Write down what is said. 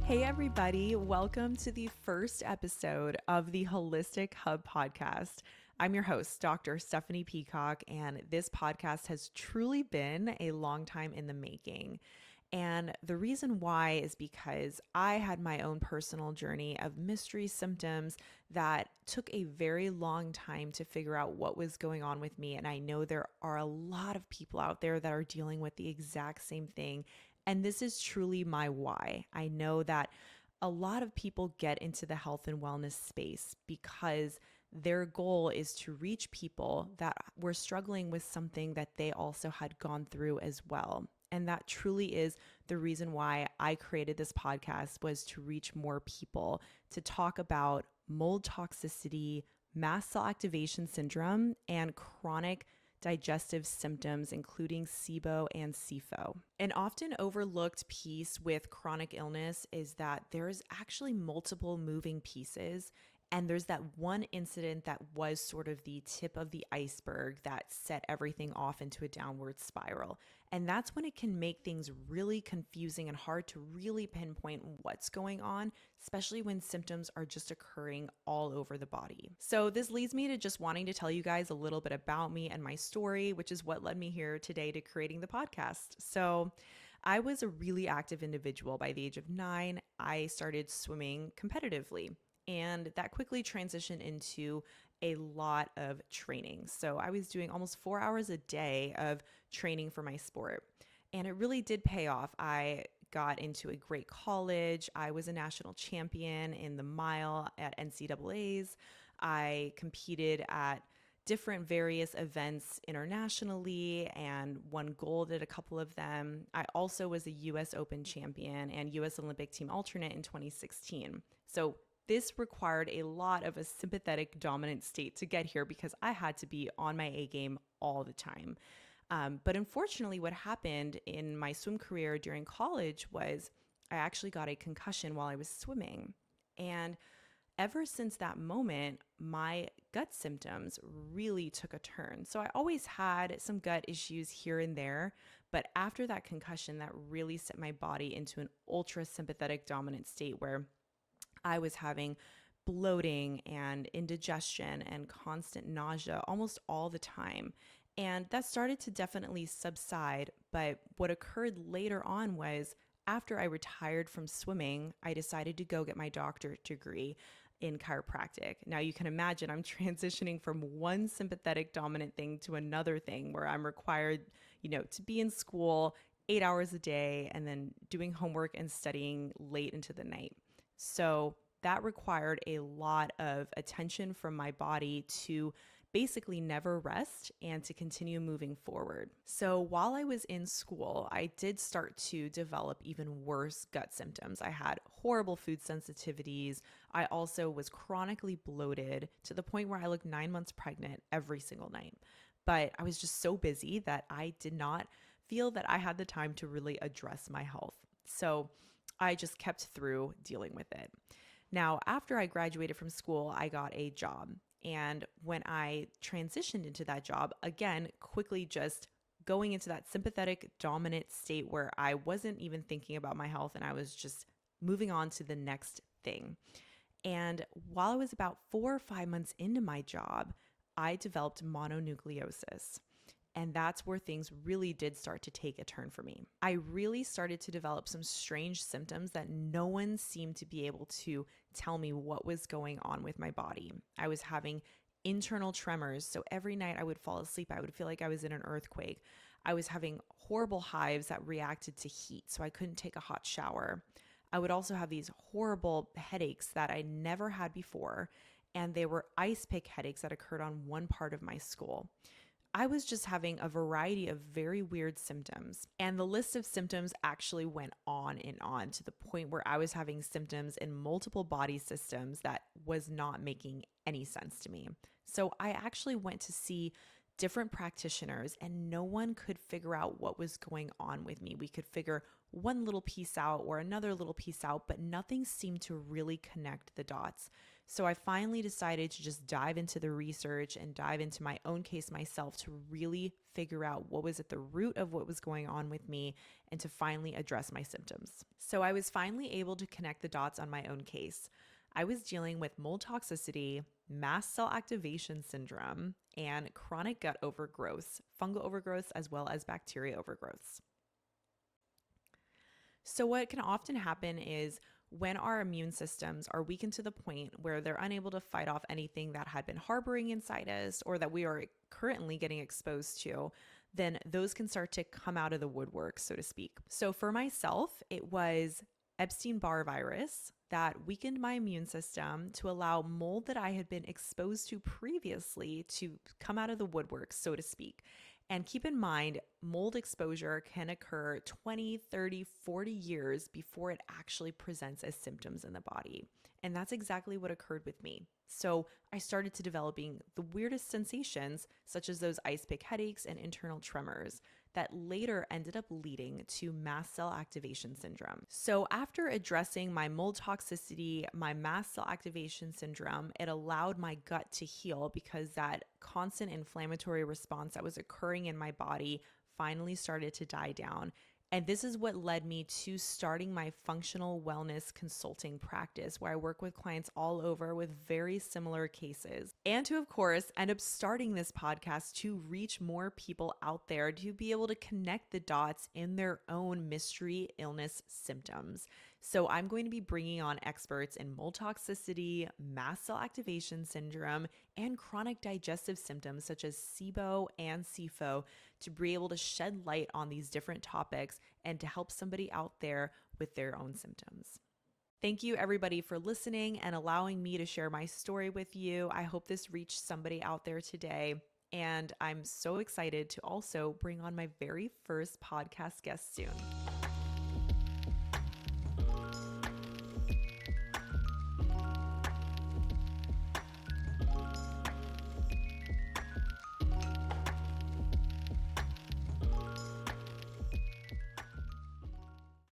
Hey, everybody. Welcome to the first episode of the Holistic Hub podcast. I'm your host, Dr. Stephanie Peacock, and this podcast has truly been a long time in the making. And the reason why is because I had my own personal journey of mystery symptoms that took a very long time to figure out what was going on with me. And I know there are a lot of people out there that are dealing with the exact same thing. And this is truly my why. I know that a lot of people get into the health and wellness space because their goal is to reach people that were struggling with something that they also had gone through as well. And that truly is the reason why I created this podcast, was to reach more people, to talk about mold toxicity, mast cell activation syndrome, and chronic digestive symptoms, including SIBO and SIFO. An often overlooked piece with chronic illness is that there's actually multiple moving pieces. And there's that one incident that was sort of the tip of the iceberg that set everything off into a downward spiral. And that's when it can make things really confusing and hard to really pinpoint what's going on, especially when symptoms are just occurring all over the body. So this leads me to just wanting to tell you guys a little bit about me and my story, which is what led me here today to creating the podcast. So I was a really active individual. By the age of 9, I started swimming competitively. And that quickly transitioned into a lot of training. So I was doing almost 4 hours a day of training for my sport. And it really did pay off. I got into a great college. I was a national champion in the mile at NCAAs. I competed at different various events internationally and won gold at a couple of them. I also was a US Open champion and US Olympic team alternate in 2016. So this required a lot of a sympathetic dominant state to get here because I had to be on my A game all the time. But unfortunately, what happened in my swim career during college was I actually got a concussion while I was swimming. And ever since that moment, my gut symptoms really took a turn. So I always had some gut issues here and there, but after that concussion, that really set my body into an ultra sympathetic dominant state where I was having bloating and indigestion and constant nausea almost all the time. And that started to definitely subside. But what occurred later on was after I retired from swimming, I decided to go get my doctorate degree in chiropractic. Now you can imagine I'm transitioning from one sympathetic dominant thing to another thing where I'm required, to be in school 8 hours a day and then doing homework and studying late into the night. So that required a lot of attention from my body to basically never rest and to continue moving forward. So while I was in school, I did start to develop even worse gut symptoms. I had horrible food sensitivities. I also was chronically bloated to the point where I looked 9 months pregnant every single night. But I was just so busy that I did not feel that I had the time to really address my health. So I just kept through dealing with it. Now, after I graduated from school, I got a job. And when I transitioned into that job, again, quickly just going into that sympathetic dominant state where I wasn't even thinking about my health and I was just moving on to the next thing. And while I was about 4 or 5 months into my job, I developed mononucleosis. And that's where things really did start to take a turn for me. I really started to develop some strange symptoms that no one seemed to be able to tell me what was going on with my body. I was having internal tremors. So every night I would fall asleep, I would feel like I was in an earthquake. I was having horrible hives that reacted to heat, so I couldn't take a hot shower. I would also have these horrible headaches that I never had before, and they were ice pick headaches that occurred on one part of my skull. I was just having a variety of very weird symptoms. And the list of symptoms actually went on and on to the point where I was having symptoms in multiple body systems that was not making any sense to me. So I actually went to see different practitioners and no one could figure out what was going on with me. We could figure one little piece out or another little piece out, but nothing seemed to really connect the dots. So I finally decided to just dive into the research and dive into my own case myself to really figure out what was at the root of what was going on with me and to finally address my symptoms. So I was finally able to connect the dots on my own case. I was dealing with mold toxicity, mast cell activation syndrome, and chronic gut overgrowths, fungal overgrowths, as well as bacteria overgrowths. So what can often happen is when our immune systems are weakened to the point where they're unable to fight off anything that had been harboring inside us or that we are currently getting exposed to, then those can start to come out of the woodwork, so to speak. So for myself, it was Epstein-Barr virus that weakened my immune system to allow mold that I had been exposed to previously to come out of the woodwork, so to speak. And keep in mind, mold exposure can occur 20, 30, 40 years before it actually presents as symptoms in the body. And that's exactly what occurred with me. So I started to developing the weirdest sensations, such as those ice pick headaches and internal tremors that later ended up leading to mast cell activation syndrome. So after addressing my mold toxicity, my mast cell activation syndrome, it allowed my gut to heal because that constant inflammatory response that was occurring in my body finally started to die down. And this is what led me to starting my functional wellness consulting practice, where I work with clients all over with very similar cases. And to, of course, end up starting this podcast to reach more people out there to be able to connect the dots in their own mystery illness symptoms. So I'm going to be bringing on experts in mold toxicity, mast cell activation syndrome, and chronic digestive symptoms such as SIBO and SIFO to be able to shed light on these different topics and to help somebody out there with their own symptoms. Thank you everybody for listening and allowing me to share my story with you. I hope this reached somebody out there today. And I'm so excited to also bring on my very first podcast guest soon.